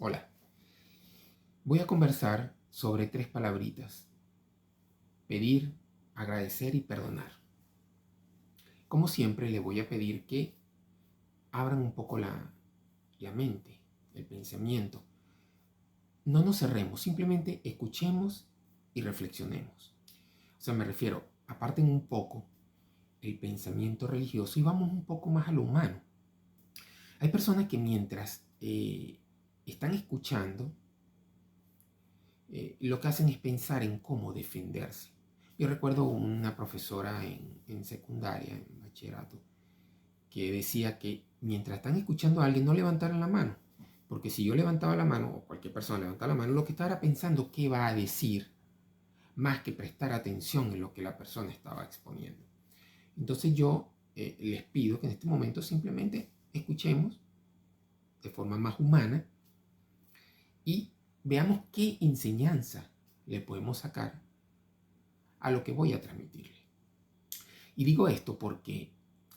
Hola, voy a conversar sobre tres palabritas: pedir, agradecer y perdonar. Como siempre, le voy a pedir que abran un poco la mente, el pensamiento. No nos cerremos, simplemente escuchemos y reflexionemos. O sea, me refiero, aparten un poco el pensamiento religioso y vamos un poco más a lo humano. Hay personas que mientras están escuchando, lo que hacen es pensar en cómo defenderse. Yo recuerdo una profesora en secundaria, en bachillerato, que decía que mientras están escuchando a alguien no levantaran la mano, porque si yo levantaba la mano o cualquier persona levantaba la mano, lo que estaba era pensando qué va a decir, más que prestar atención en lo que la persona estaba exponiendo. Entonces yo les pido que en este momento simplemente escuchemos de forma más humana y veamos qué enseñanza le podemos sacar a lo que voy a transmitirle. Y digo esto porque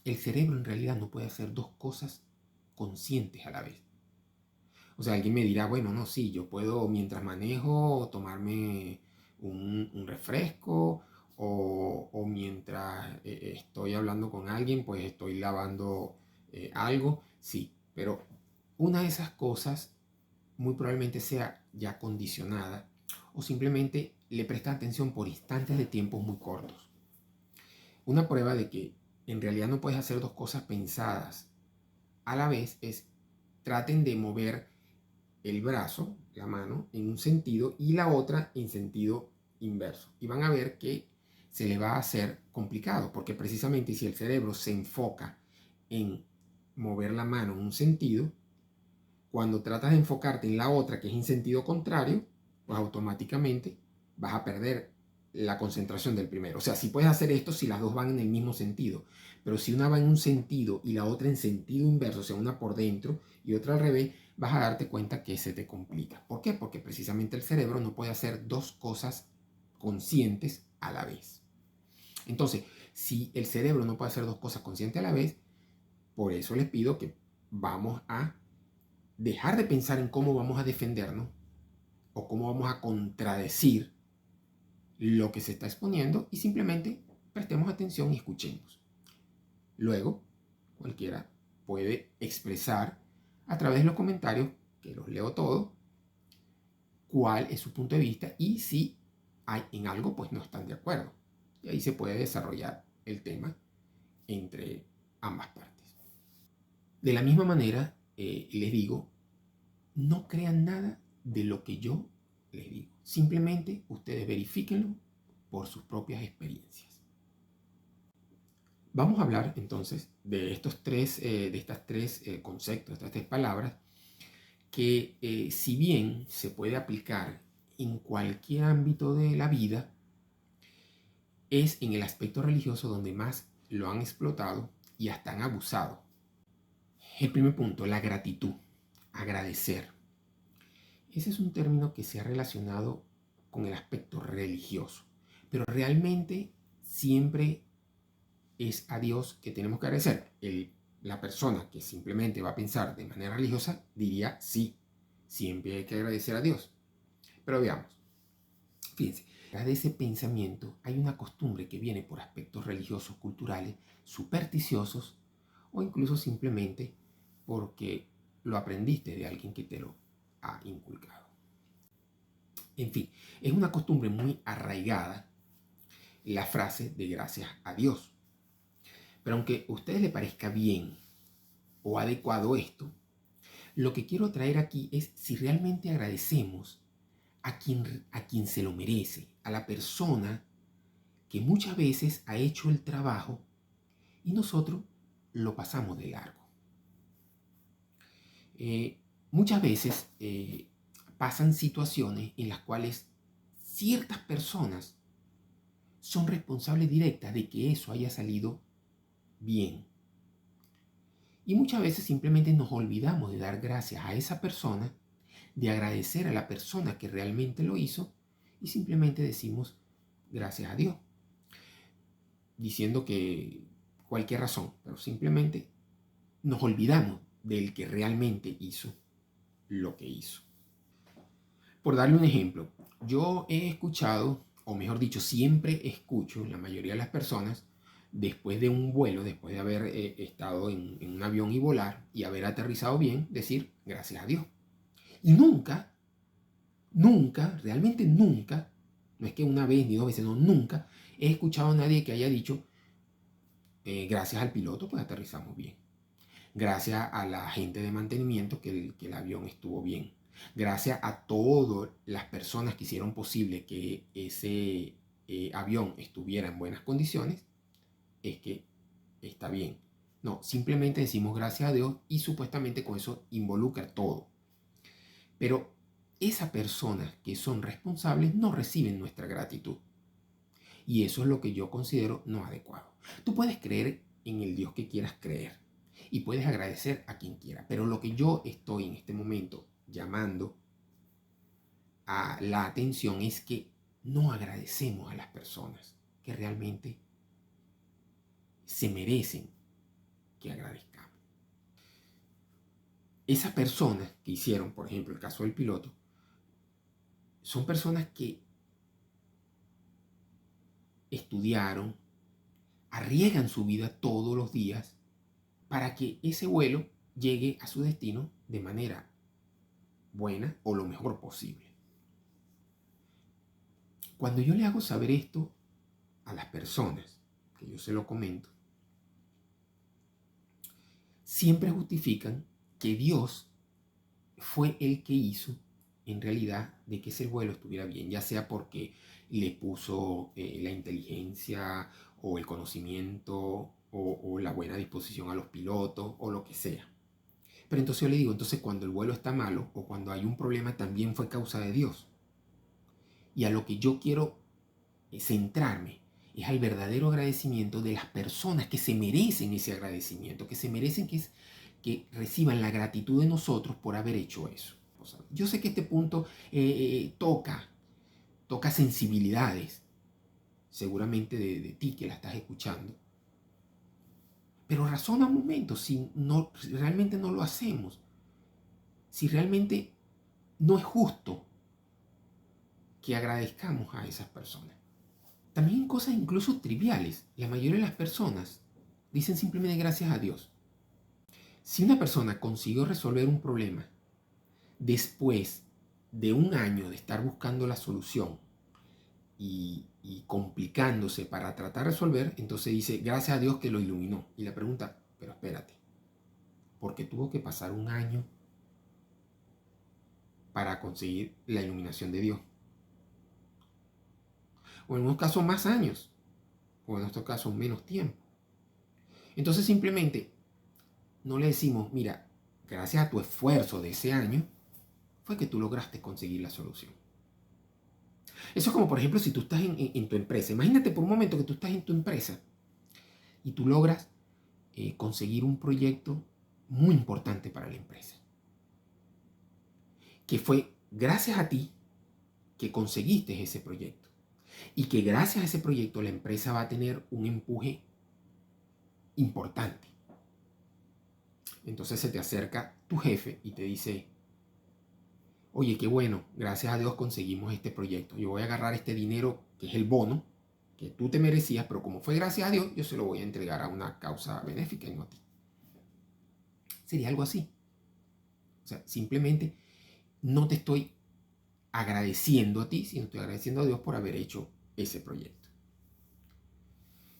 el cerebro en realidad no puede hacer dos cosas conscientes a la vez. O sea, alguien me dirá, bueno, no, sí, yo puedo mientras manejo tomarme un refresco o mientras estoy hablando con alguien, pues estoy lavando algo, sí, pero una de esas cosas muy probablemente sea ya condicionada o simplemente le presta atención por instantes de tiempo muy cortos. Una prueba de que en realidad no puedes hacer dos cosas pensadas a la vez es: traten de mover el brazo, la mano, en un sentido y la otra en sentido inverso. Y van a ver que se le va a hacer complicado, porque precisamente si el cerebro se enfoca en mover la mano en un sentido, cuando tratas de enfocarte en la otra, que es en sentido contrario, pues automáticamente vas a perder la concentración del primero. O sea, si puedes hacer esto si las dos van en el mismo sentido, pero si una va en un sentido y la otra en sentido inverso, o sea, una por dentro y otra al revés, vas a darte cuenta que se te complica. ¿Por qué? Porque precisamente el cerebro no puede hacer dos cosas conscientes a la vez. Entonces, si el cerebro no puede hacer dos cosas conscientes a la vez, por eso les pido que vamos a dejar de pensar en cómo vamos a defendernos o cómo vamos a contradecir lo que se está exponiendo y simplemente prestemos atención y escuchemos. Luego, cualquiera puede expresar a través de los comentarios, que los leo todos, cuál es su punto de vista y si hay en algo pues no están de acuerdo. Y ahí se puede desarrollar el tema entre ambas partes. De la misma manera, les digo, no crean nada de lo que yo les digo. Simplemente ustedes verifíquenlo por sus propias experiencias. Vamos a hablar entonces de estas tres conceptos, estas tres palabras, que si bien se puede aplicar en cualquier ámbito de la vida, es en el aspecto religioso donde más lo han explotado y hasta han abusado. El primer punto, la gratitud, agradecer. Ese es un término que se ha relacionado con el aspecto religioso, pero realmente siempre es a Dios que tenemos que agradecer. La persona que simplemente va a pensar de manera religiosa diría sí, siempre hay que agradecer a Dios. Pero veamos, fíjense, detrás de ese pensamiento hay una costumbre que viene por aspectos religiosos, culturales, supersticiosos o incluso simplemente porque lo aprendiste de alguien que te lo ha inculcado. En fin, es una costumbre muy arraigada la frase de gracias a Dios. Pero aunque a ustedes les parezca bien o adecuado esto, lo que quiero traer aquí es si realmente agradecemos a quien se lo merece, a la persona que muchas veces ha hecho el trabajo y nosotros lo pasamos de largo. Muchas veces pasan situaciones en las cuales ciertas personas son responsables directas de que eso haya salido bien. Y muchas veces simplemente nos olvidamos de dar gracias a esa persona, de agradecer a la persona que realmente lo hizo y simplemente decimos gracias a Dios, diciendo que cualquier razón, pero simplemente nos olvidamos del que realmente hizo lo que hizo. Por darle un ejemplo, yo he escuchado, o mejor dicho, siempre escucho, la mayoría de las personas, después de un vuelo, después de haber estado en un avión y volar y haber aterrizado bien, decir gracias a Dios. Y nunca, nunca, realmente nunca, no es que una vez ni dos veces, no, nunca he escuchado a nadie que haya dicho gracias al piloto, pues aterrizamos bien. Gracias a la gente de mantenimiento que el avión estuvo bien. Gracias a todas las personas que hicieron posible que ese avión estuviera en buenas condiciones, es que está bien. No, simplemente decimos gracias a Dios y supuestamente con eso involucra todo. Pero esas personas que son responsables no reciben nuestra gratitud. Y eso es lo que yo considero no adecuado. Tú puedes creer en el Dios que quieras creer y puedes agradecer a quien quiera, pero lo que yo estoy en este momento llamando a la atención es que no agradecemos a las personas que realmente se merecen que agradezcamos. Esas personas que hicieron, por ejemplo, el caso del piloto, son personas que estudiaron, arriesgan su vida todos los días para que ese vuelo llegue a su destino de manera buena o lo mejor posible. Cuando yo le hago saber esto a las personas, que yo se lo comento, siempre justifican que Dios fue el que hizo en realidad de que ese vuelo estuviera bien, ya sea porque le puso la inteligencia o el conocimiento o la buena disposición a los pilotos o lo que sea. Pero entonces yo le digo, entonces cuando el vuelo está malo o cuando hay un problema también fue causa de Dios. Y a lo que yo quiero centrarme es al verdadero agradecimiento de las personas que se merecen ese agradecimiento, que se merecen que reciban la gratitud de nosotros por haber hecho eso. O sea, yo sé que este punto toca sensibilidades, seguramente de ti que la estás escuchando, pero razona un momento si realmente no lo hacemos, si realmente no es justo que agradezcamos a esas personas. También en cosas incluso triviales, la mayoría de las personas dicen simplemente gracias a Dios. Si una persona consiguió resolver un problema después de un año de estar buscando la solución y complicándose para tratar de resolver, entonces dice gracias a Dios que lo iluminó. Y la pregunta, pero espérate, ¿por qué tuvo que pasar un año para conseguir la iluminación de Dios? O en unos casos más años, o en otros casos menos tiempo. Entonces simplemente no le decimos, mira, gracias a tu esfuerzo de ese año, fue que tú lograste conseguir la solución. Eso es como, por ejemplo, si tú estás en tu empresa. Imagínate por un momento que tú estás en tu empresa y tú logras conseguir un proyecto muy importante para la empresa. Que fue gracias a ti que conseguiste ese proyecto. Y que gracias a ese proyecto la empresa va a tener un empuje importante. Entonces se te acerca tu jefe y te dice, oye, qué bueno, gracias a Dios conseguimos este proyecto. Yo voy a agarrar este dinero, que es el bono, que tú te merecías, pero como fue gracias a Dios, yo se lo voy a entregar a una causa benéfica y no a ti. Sería algo así. O sea, simplemente no te estoy agradeciendo a ti, sino estoy agradeciendo a Dios por haber hecho ese proyecto.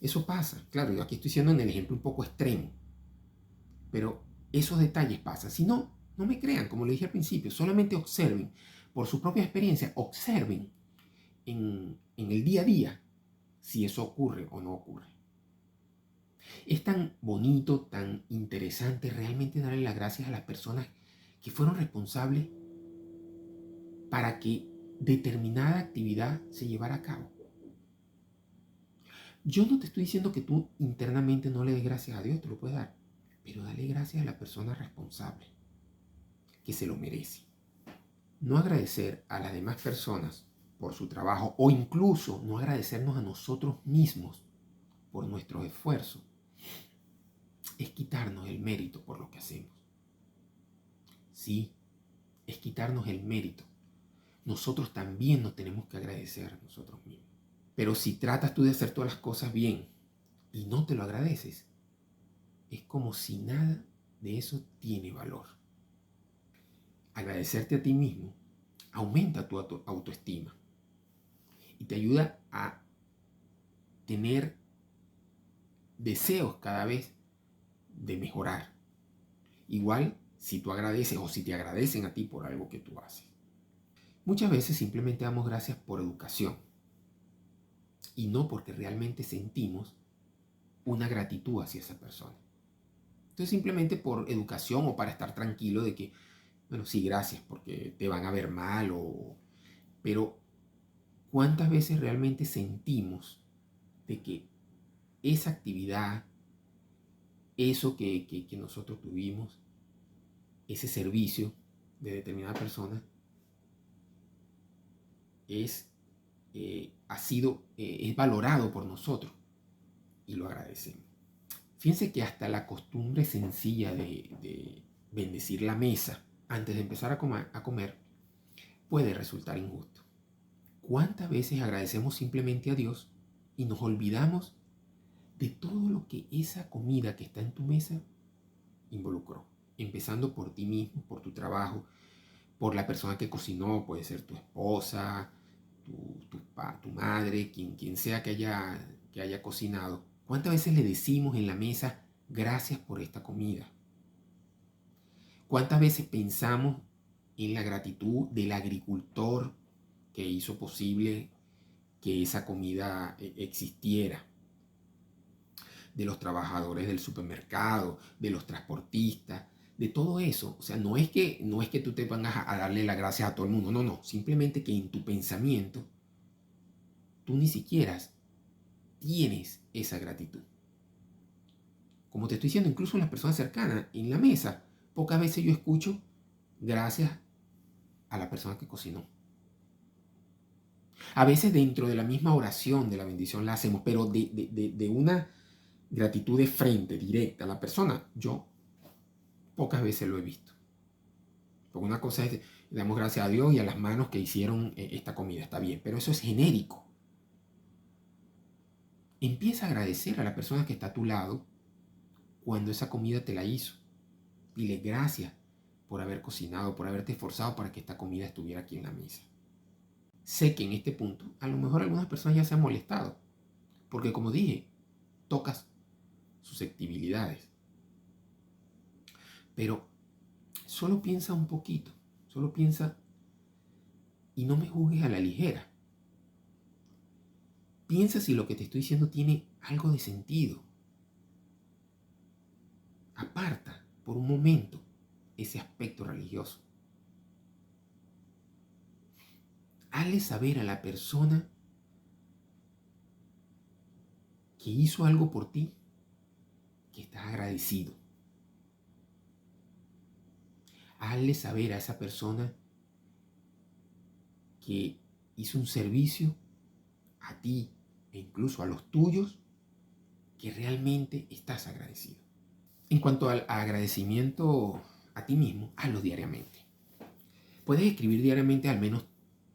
Eso pasa, claro, yo aquí estoy siendo en el ejemplo un poco extremo, pero esos detalles pasan. Si no, no me crean, como le dije al principio, solamente observen, por su propia experiencia, observen en el día a día si eso ocurre o no ocurre. Es tan bonito, tan interesante realmente darle las gracias a las personas que fueron responsables para que determinada actividad se llevara a cabo. Yo no te estoy diciendo que tú internamente no le des gracias a Dios, te lo puedes dar, pero dale gracias a la persona responsable, que se lo merece. No agradecer a las demás personas por su trabajo o incluso no agradecernos a nosotros mismos por nuestros esfuerzos es quitarnos el mérito por lo que hacemos. Sí, es quitarnos el mérito, nosotros también nos tenemos que agradecer a nosotros mismos. Pero si tratas tú de hacer todas las cosas bien y no te lo agradeces, es como si nada de eso tiene valor. Agradecerte a ti mismo aumenta tu autoestima y te ayuda a tener deseos cada vez de mejorar. Igual si tú agradeces o si te agradecen a ti por algo que tú haces. Muchas veces simplemente damos gracias por educación y no porque realmente sentimos una gratitud hacia esa persona. Entonces simplemente por educación o para estar tranquilo de que, bueno, sí, gracias porque te van a ver mal pero ¿cuántas veces realmente sentimos de que esa actividad, eso que nosotros tuvimos, ese servicio de determinada persona es valorado por nosotros y lo agradecemos? Fíjense que hasta la costumbre sencilla de bendecir la mesa antes de empezar a comer puede resultar injusto. ¿Cuántas veces agradecemos simplemente a Dios y nos olvidamos de todo lo que esa comida que está en tu mesa involucró? Empezando por ti mismo, por tu trabajo, por la persona que cocinó, puede ser tu esposa, tu madre, quien sea que haya cocinado. ¿Cuántas veces le decimos en la mesa, gracias por esta comida? ¿Cuántas veces pensamos en la gratitud del agricultor que hizo posible que esa comida existiera? De los trabajadores del supermercado, de los transportistas, de todo eso. O sea, no es que tú te pongas a darle las gracias a todo el mundo, no, simplemente que en tu pensamiento tú ni siquiera tienes esa gratitud. Como te estoy diciendo, incluso en las personas cercanas, en la mesa, pocas veces yo escucho gracias a la persona que cocinó. A veces dentro de la misma oración de la bendición la hacemos, pero de una gratitud de frente, directa a la persona, yo pocas veces lo he visto. Porque una cosa es, le damos gracias a Dios y a las manos que hicieron esta comida, está bien, pero eso es genérico. Empieza a agradecer a la persona que está a tu lado cuando esa comida te la hizo. Dile gracias por haber cocinado, por haberte esforzado para que esta comida estuviera aquí en la mesa. Sé que en este punto, a lo mejor algunas personas ya se han molestado, porque como dije, tocas susceptibilidades. Pero solo piensa un poquito, solo piensa y no me juzgues a la ligera. Piensa si lo que te estoy diciendo tiene algo de sentido. Aparta por un momento ese aspecto religioso. Hazle saber a la persona que hizo algo por ti que estás agradecido. Hazle saber a esa persona que hizo un servicio a ti e incluso a los tuyos que realmente estás agradecido. En cuanto al agradecimiento a ti mismo, hazlo diariamente. Puedes escribir diariamente al menos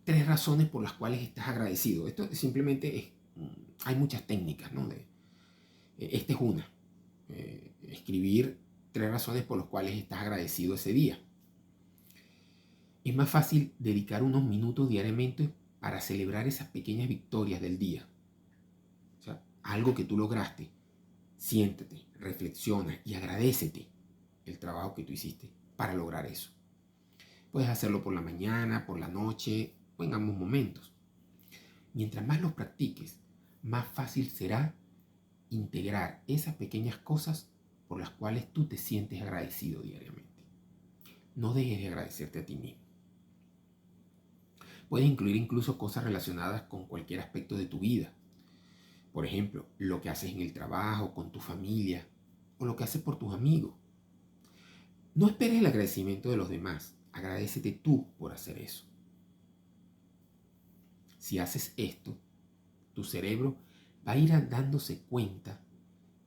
3 razones por las cuales estás agradecido. Esto simplemente es, hay muchas técnicas, ¿no? Esta es una. Escribir 3 razones por las cuales estás agradecido ese día. Es más fácil dedicar unos minutos diariamente para celebrar esas pequeñas victorias del día. O sea, algo que tú lograste. Siéntate, reflexiona y agradécete el trabajo que tú hiciste para lograr eso. Puedes hacerlo por la mañana, por la noche o en ambos momentos. Mientras más los practiques, más fácil será integrar esas pequeñas cosas por las cuales tú te sientes agradecido diariamente. No dejes de agradecerte a ti mismo. Puedes incluir incluso cosas relacionadas con cualquier aspecto de tu vida. Por ejemplo, lo que haces en el trabajo, con tu familia o lo que haces por tus amigos. No esperes el agradecimiento de los demás. Agradécete tú por hacer eso. Si haces esto, tu cerebro va a ir dándose cuenta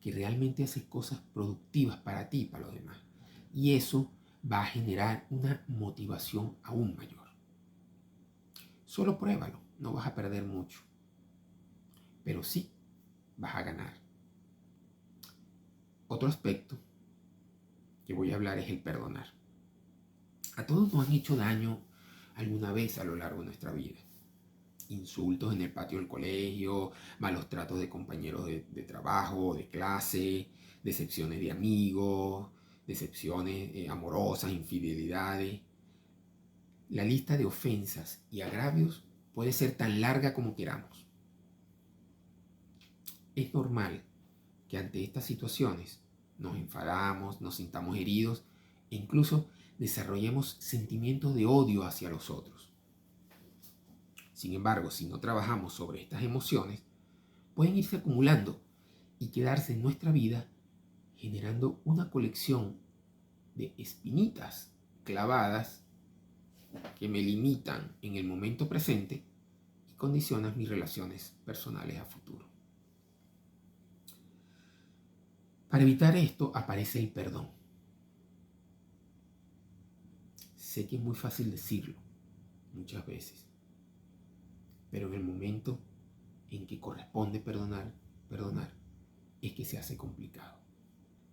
que realmente haces cosas productivas para ti y para los demás. Y eso va a generar una motivación aún mayor. Solo pruébalo, no vas a perder mucho, pero sí vas a ganar. Otro aspecto que voy a hablar es el perdonar. A todos nos han hecho daño alguna vez a lo largo de nuestra vida. Insultos en el patio del colegio, malos tratos de compañeros de trabajo, de clase, decepciones de amigos, decepciones amorosas, infidelidades. La lista de ofensas y agravios puede ser tan larga como queramos. Es normal que ante estas situaciones nos enfadamos, nos sintamos heridos e incluso desarrollemos sentimientos de odio hacia los otros. Sin embargo, si no trabajamos sobre estas emociones, pueden irse acumulando y quedarse en nuestra vida generando una colección de espinitas clavadas que me limitan en el momento presente y condicionan mis relaciones personales a futuro. Para evitar esto aparece el perdón. Sé que es muy fácil decirlo muchas veces, pero en el momento en que corresponde perdonar es que se hace complicado.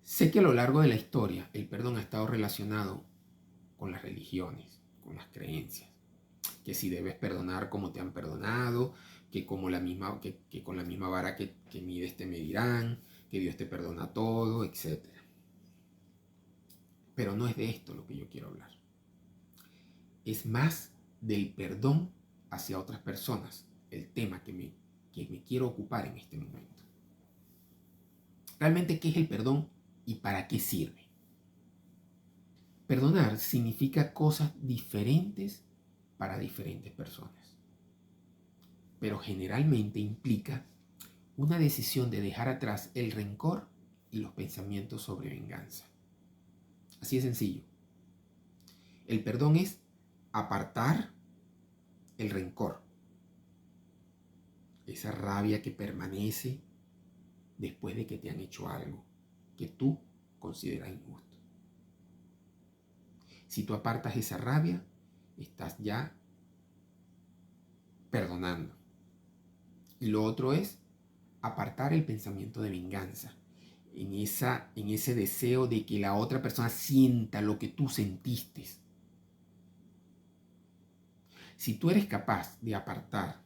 Sé que a lo largo de la historia el perdón ha estado relacionado con las religiones, con las creencias, que si debes perdonar como te han perdonado, que con la misma vara que mides te medirán, que Dios te perdona todo, etc. Pero no es de esto lo que yo quiero hablar. Es más del perdón hacia otras personas, el tema que me quiero ocupar en este momento. Realmente, ¿qué es el perdón y para qué sirve? Perdonar significa cosas diferentes para diferentes personas, pero generalmente implica una decisión de dejar atrás el rencor y los pensamientos sobre venganza. Así de sencillo. El perdón es apartar el rencor, esa rabia que permanece después de que te han hecho algo que tú consideras injusto. Si tú apartas esa rabia, estás ya perdonando. Y lo otro es apartar el pensamiento de venganza, en ese deseo de que la otra persona sienta lo que tú sentiste. Si tú eres capaz de apartar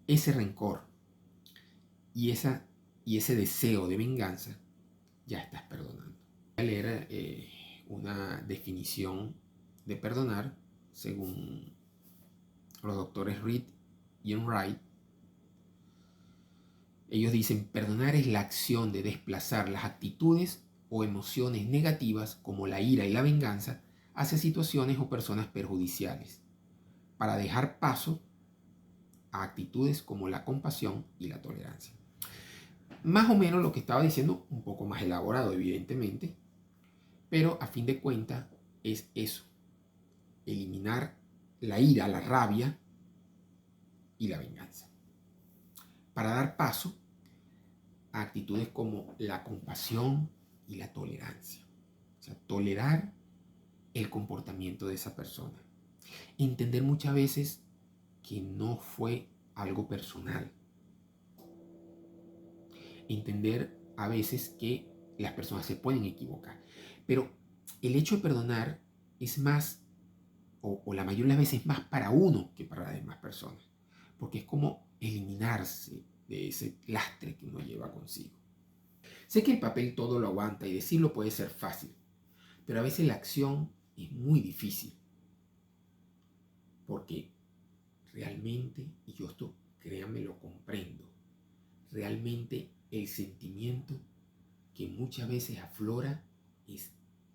ese rencor y ese deseo de venganza, ya estás perdonando. Voy a leer una definición de perdonar según los doctores Reed y Wright. Ellos dicen: perdonar es la acción de desplazar las actitudes o emociones negativas como la ira y la venganza hacia situaciones o personas perjudiciales, para dejar paso a actitudes como la compasión y la tolerancia. Más o menos lo que estaba diciendo, un poco más elaborado evidentemente, pero a fin de cuentas es eso: eliminar la ira, la rabia y la venganza, para dar paso a actitudes como la compasión y la tolerancia. O sea, tolerar el comportamiento de esa persona. Entender muchas veces que no fue algo personal. Entender a veces que las personas se pueden equivocar. Pero el hecho de perdonar es más, o la mayoría de las veces, más para uno que para las demás personas. Porque es como eliminarse de ese lastre que uno lleva consigo. Sé que el papel todo lo aguanta y decirlo puede ser fácil, pero a veces la acción es muy difícil. Porque realmente, y yo esto, créanme, lo comprendo, realmente el sentimiento que muchas veces aflora es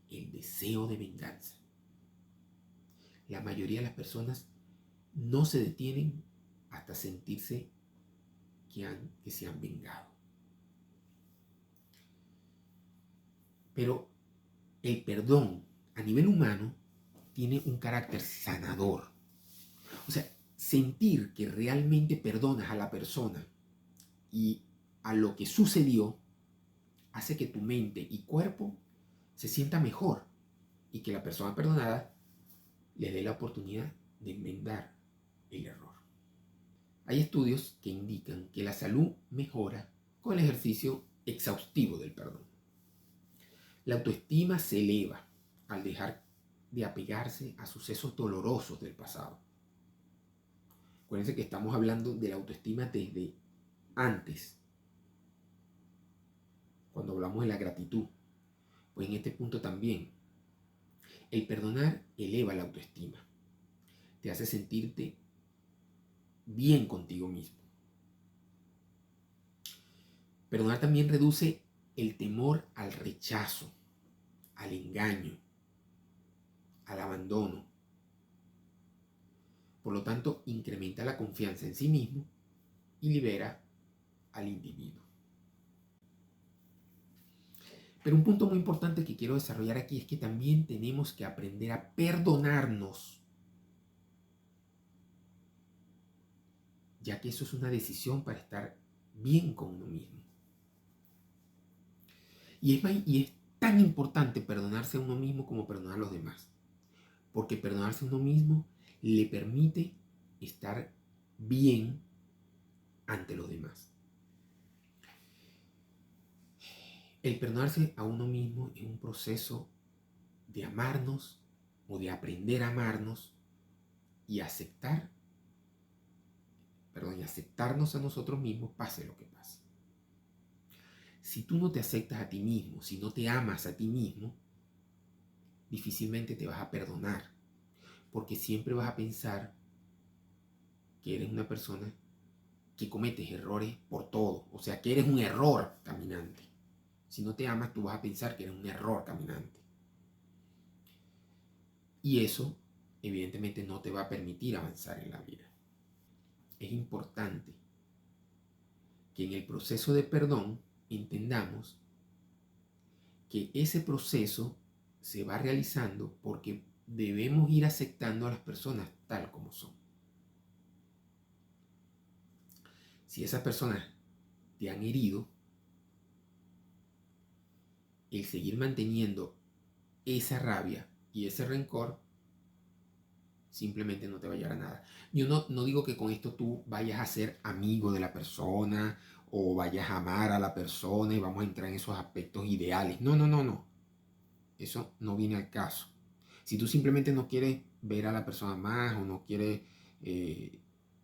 el deseo de venganza. La mayoría de las personas no se detienen hasta sentirse que se han vengado. Pero el perdón a nivel humano tiene un carácter sanador. O sea, sentir que realmente perdonas a la persona y a lo que sucedió hace que tu mente y cuerpo se sienta mejor y que la persona perdonada le dé la oportunidad de enmendar el error. Hay estudios que indican que la salud mejora con el ejercicio exhaustivo del perdón. La autoestima se eleva al dejar de apegarse a sucesos dolorosos del pasado. Acuérdense que estamos hablando de la autoestima desde antes, cuando hablamos de la gratitud. Pues en este punto también, el perdonar eleva la autoestima, te hace sentirte bien contigo mismo. Perdonar también reduce el temor al rechazo, al engaño, al abandono. Por lo tanto, incrementa la confianza en sí mismo y libera al individuo. Pero un punto muy importante que quiero desarrollar aquí es que también tenemos que aprender a perdonarnos, ya que eso es una decisión para estar bien con uno mismo. Y es tan importante perdonarse a uno mismo como perdonar a los demás, porque perdonarse a uno mismo le permite estar bien ante los demás. El perdonarse a uno mismo es un proceso de amarnos o de aprender a amarnos y aceptarnos a nosotros mismos, pase lo que pase. Si tú no te aceptas a ti mismo, si no te amas a ti mismo, difícilmente te vas a perdonar, porque siempre vas a pensar que eres una persona que cometes errores por todo, o sea, que eres un error caminante. Si no te amas, tú vas a pensar que eres un error caminante. Y eso, evidentemente, no te va a permitir avanzar en la vida. Es importante que en el proceso de perdón entendamos que ese proceso se va realizando porque debemos ir aceptando a las personas tal como son. Si esas personas te han herido, el seguir manteniendo esa rabia y ese rencor simplemente no te va a llevar a nada. Yo no digo que con esto tú vayas a ser amigo de la persona o vayas a amar a la persona y vamos a entrar en esos aspectos ideales. No. Eso no viene al caso. Si tú simplemente no quieres ver a la persona más o no quieres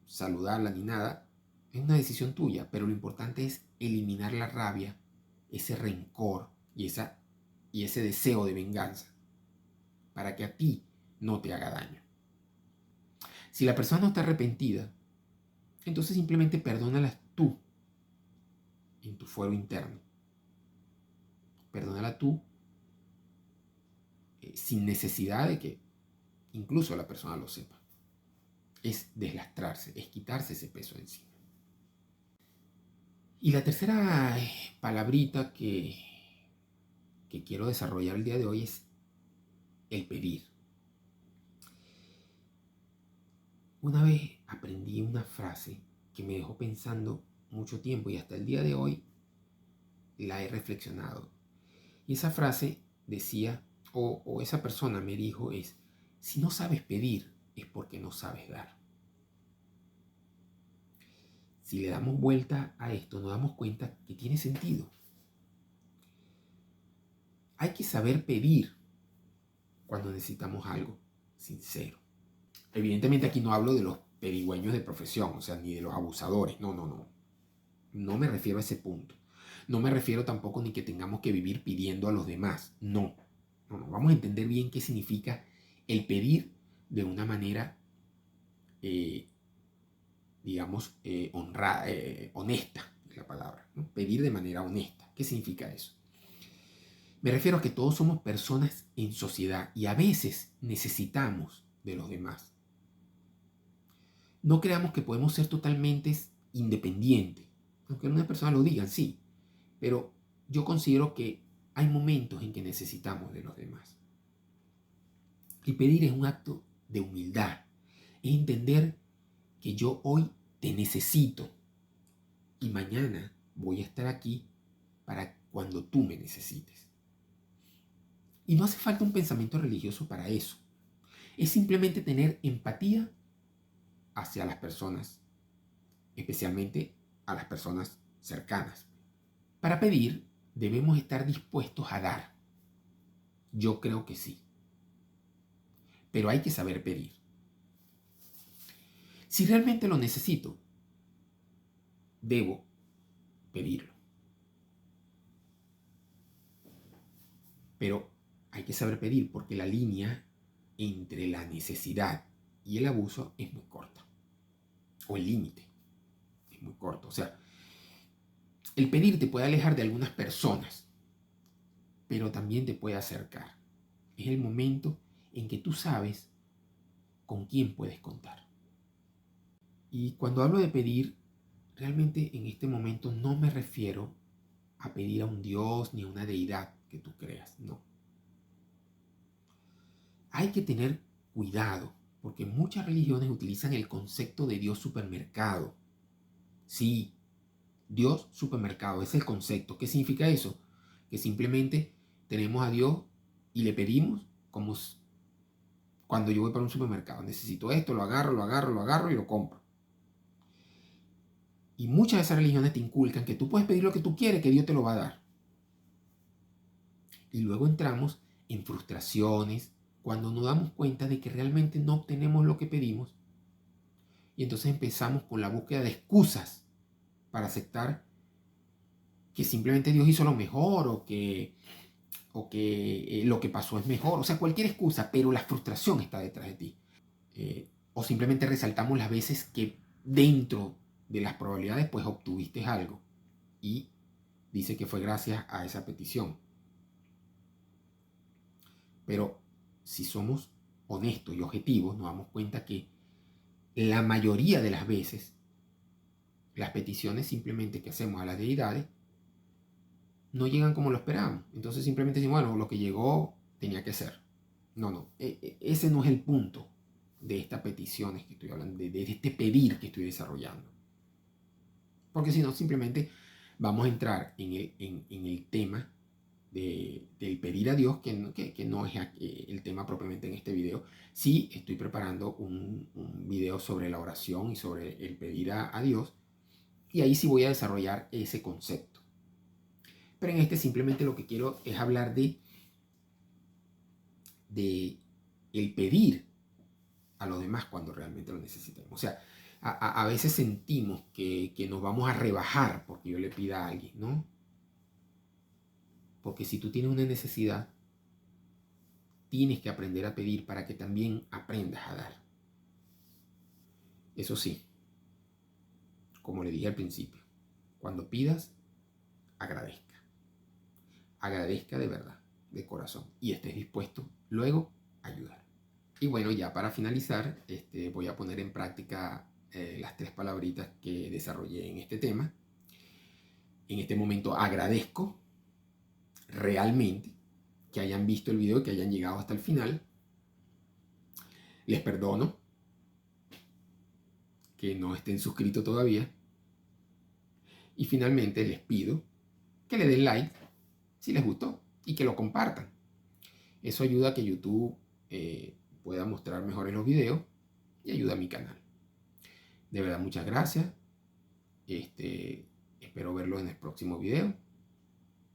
saludarla ni nada, es una decisión tuya, pero lo importante es eliminar la rabia, ese rencor y ese deseo de venganza para que a ti no te haga daño. Si la persona no está arrepentida, entonces simplemente perdónala tú en tu fuero interno. Perdónala tú sin necesidad de que incluso la persona lo sepa. Es deslastrarse, es quitarse ese peso de encima. Y la tercera palabrita que quiero desarrollar el día de hoy es el pedir. Una vez aprendí una frase que me dejó pensando mucho tiempo y hasta el día de hoy la he reflexionado. Y esa frase decía, o esa persona me dijo, es: si no sabes pedir es porque no sabes dar. Si le damos vuelta a esto, nos damos cuenta que tiene sentido. Hay que saber pedir cuando necesitamos algo sincero. Evidentemente aquí no hablo de los pedigüeños de profesión, o sea, ni de los abusadores. No. No me refiero a ese punto. No me refiero tampoco ni que tengamos que vivir pidiendo a los demás. No. Vamos a entender bien qué significa el pedir de una manera, honesta, es la palabra, ¿no? Pedir de manera honesta. ¿Qué significa eso? Me refiero a que todos somos personas en sociedad y a veces necesitamos de los demás. No creamos que podemos ser totalmente independientes, aunque una persona lo diga, sí, pero yo considero que hay momentos en que necesitamos de los demás. Y pedir es un acto de humildad, es entender que yo hoy te necesito y mañana voy a estar aquí para cuando tú me necesites. Y no hace falta un pensamiento religioso para eso. Es simplemente tener empatía hacia las personas, especialmente a las personas cercanas. Para pedir, debemos estar dispuestos a dar. Yo creo que sí. Pero hay que saber pedir. Si realmente lo necesito, debo pedirlo. Pero hay que saber pedir porque la línea entre la necesidad y el abuso es muy corta. O el límite es muy corto. O sea, el pedir te puede alejar de algunas personas, pero también te puede acercar. Es el momento en que tú sabes con quién puedes contar. Y cuando hablo de pedir, realmente en este momento no me refiero a pedir a un Dios ni a una deidad que tú creas, no. Hay que tener cuidado, porque muchas religiones utilizan el concepto de Dios supermercado. Sí, Dios supermercado, es el concepto. ¿Qué significa eso? Que simplemente tenemos a Dios y le pedimos como cuando yo voy para un supermercado. Necesito esto, lo agarro y lo compro. Y muchas de esas religiones te inculcan que tú puedes pedir lo que tú quieres, que Dios te lo va a dar. Y luego entramos en frustraciones cuando nos damos cuenta de que realmente no obtenemos lo que pedimos. Y entonces empezamos con la búsqueda de excusas para aceptar que simplemente Dios hizo lo mejor o que lo que pasó es mejor. O sea, cualquier excusa, pero la frustración está detrás de ti. O simplemente resaltamos las veces que dentro de las probabilidades pues obtuviste algo y dice que fue gracias a esa petición. Pero si somos honestos y objetivos, nos damos cuenta que la mayoría de las veces las peticiones simplemente que hacemos a las deidades no llegan como lo esperábamos. Entonces simplemente decimos, bueno, lo que llegó tenía que ser. No, ese no es el punto de estas peticiones que estoy hablando, de este pedir que estoy desarrollando. Porque si no, simplemente vamos a entrar en el tema del pedir a Dios, que no es el tema propiamente en este video. Sí estoy preparando un video sobre la oración y sobre el pedir a Dios, y ahí sí voy a desarrollar ese concepto. Pero en este simplemente lo que quiero es hablar de el pedir a los demás cuando realmente lo necesitemos. O sea, a veces sentimos que nos vamos a rebajar porque yo le pida a alguien, ¿no? Porque si tú tienes una necesidad, tienes que aprender a pedir para que también aprendas a dar. Eso sí, como le dije al principio, cuando pidas, agradezca. Agradezca de verdad, de corazón, y estés dispuesto luego a ayudar. Y bueno, ya para finalizar, voy a poner en práctica las 3 palabritas que desarrollé en este tema. En este momento agradezco realmente que hayan visto el video y que hayan llegado hasta el final. Les perdono que no estén suscritos todavía. Y finalmente les pido que le den like si les gustó y que lo compartan. Eso ayuda a que YouTube pueda mostrar mejores los videos y ayuda a mi canal. De verdad, muchas gracias. Espero verlos en el próximo video.